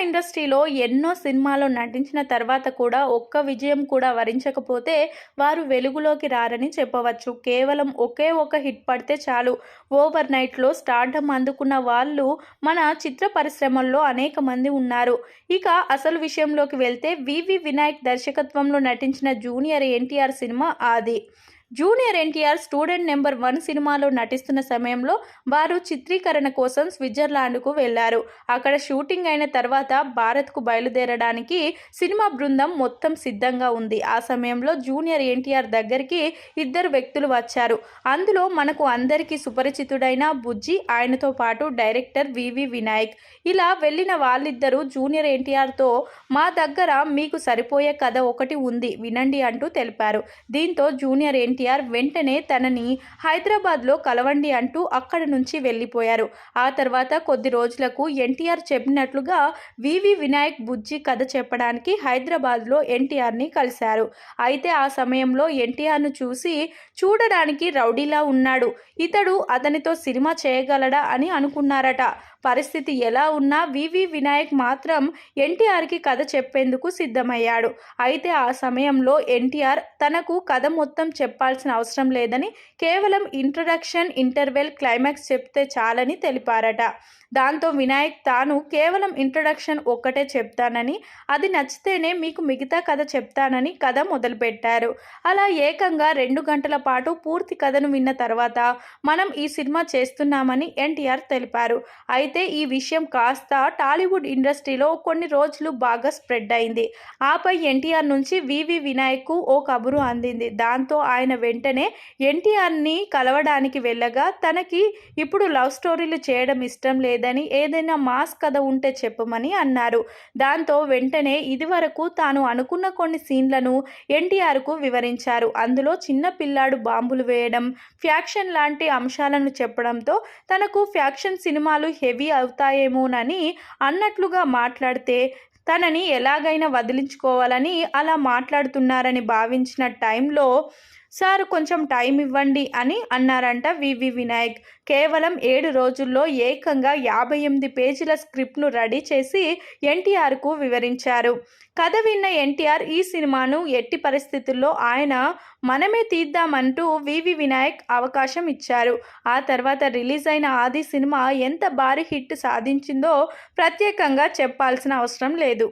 ఇండస్ట్రీలో ఎన్నో సినిమాల్లో నటించిన తర్వాత కూడా ఒక్క విజయం కూడా వరించకపోతే వారు వెలుగులోకి రారని చెప్పవచ్చు. కేవలం ఒకే ఒక హిట్ పడితే చాలు ఓవర్ నైట్‌లో స్టార్డమ్ అందుకున్న వాళ్ళు మన చిత్ర పరిశ్రమల్లో అనేక మంది ఉన్నారు. ఇక అసలు విషయంలోకి వెళ్తే వివి వినాయక్ దర్శకత్వంలో నటించిన జూనియర్ ఎన్టీఆర్ సినిమా 'ఆది'. జూనియర్ ఎన్టీఆర్ స్టూడెంట్ నెంబర్ 1 సినిమాలో నటిస్తున్న సమయంలో వారు చిత్రీకరణ కోసం స్విట్జర్లాండ్కు వెళ్లారు. అక్కడ షూటింగ్ అయిన తర్వాత భారత్కు బయలుదేరడానికి సినిమా బృందం మొత్తం సిద్ధంగా ఉంది. ఆ సమయంలో జూనియర్ ఎన్టీఆర్ దగ్గరికి ఇద్దరు వ్యక్తులు వచ్చారు. అందులో మనకు అందరికీ సుపరిచితుడైన బుజ్జి, ఆయనతో పాటు డైరెక్టర్ వివి వినాయక్. ఇలా వెళ్ళిన వాళ్ళిద్దరూ జూనియర్ ఎన్టీఆర్తో మా దగ్గర మీకు సరిపోయే కథ ఒకటి ఉంది వినండి అంటూ తెలిపారు. దీంతో జూనియర్ ఎన్టీఆర్ వెంటనే తనని హైదరాబాద్లో కలవండి అంటూ అక్కడి నుంచి వెళ్ళిపోయారు. ఆ తర్వాత కొద్ది రోజులకు ఎన్టీఆర్ చెప్పినట్లుగా వివి వినాయక్ బుజ్జి కథ చెప్పడానికి హైదరాబాద్లో ఎన్టీఆర్ని కలిశారు. అయితే ఆ సమయంలో ఎన్టీఆర్ను చూడడానికి రౌడీలా ఉన్నాడు, ఇతడు అతనితో సినిమా చేయగలడా అని అనుకున్నారట. పరిస్థితి ఎలా ఉన్నా వివి వినాయక్ మాత్రం ఎన్టీఆర్కి కథ చెప్పేందుకు సిద్ధమయ్యాడు. అయితే ఆ సమయంలో ఎన్టీఆర్ తనకు కథ మొత్తం చెప్పాల్సిన అవసరం లేదని, కేవలం ఇంట్రడక్షన్, ఇంటర్వెల్, క్లైమాక్స్ చెప్తే చాలని తెలిపారట. దాంతో వినాయక్ తాను కేవలం ఇంట్రడక్షన్ ఒక్కటే చెప్తానని, అది నచ్చితేనే మీకు మిగతా కథ చెప్తానని కథ మొదలుపెట్టారు. అలా ఏకంగా 2 గంటల పాటు పూర్తి కథను విన్న తర్వాత మనం ఈ సినిమా చేస్తున్నామని ఎన్టీఆర్ తెలిపారు. అయితే ఈ విషయం కాస్త టాలీవుడ్ ఇండస్ట్రీలో కొన్ని రోజులు బాగా స్ప్రెడ్ అయింది. ఆపై ఎన్టీఆర్ నుంచి వివి వినాయక్కు ఓ కబురు అందింది. దాంతో ఆయన వెంటనే ఎన్టీఆర్ని కలవడానికి వెళ్ళగా తనకి ఇప్పుడు లవ్ స్టోరీలు చేయడం ఇష్టం లేదని, ఏదైనా మాస్ కథ ఉంటే చెప్పమని అన్నారు. దాంతో వెంటనే ఇదివరకు తాను అనుకున్న కొన్ని సీన్లను ఎన్టీఆర్కు వివరించారు. అందులో చిన్న పిల్లాడు బాంబులు వేయడం, ఫ్యాక్షన్ లాంటి అంశాలను చెప్పడంతో తనకు ఫ్యాక్షన్ సినిమాలు హెవీ అవుతాయేమోనని అన్నట్లుగా మాట్లాడితే తనని ఎలాగైనా వదిలించుకోవాలని అలా మాట్లాడుతున్నారని భావించిన టైంలో సార్ కొంచెం టైం ఇవ్వండి అని అన్నారంట వివి వినాయక్. కేవలం 7 రోజుల్లో ఏకంగా 58 పేజీల స్క్రిప్ట్ను రెడీ చేసి ఎన్టీఆర్కు వివరించారు. కథ విన్న ఎన్టీఆర్ ఈ సినిమాను ఎట్టి పరిస్థితుల్లో ఆయన మనమే తీద్దామంటూ వివి వినాయక్ అవకాశం ఇచ్చారు. ఆ తర్వాత రిలీజ్ అయిన 'ఆది' సినిమా ఎంత భారీ హిట్ సాధించిందో ప్రత్యేకంగా చెప్పాల్సిన అవసరం లేదు.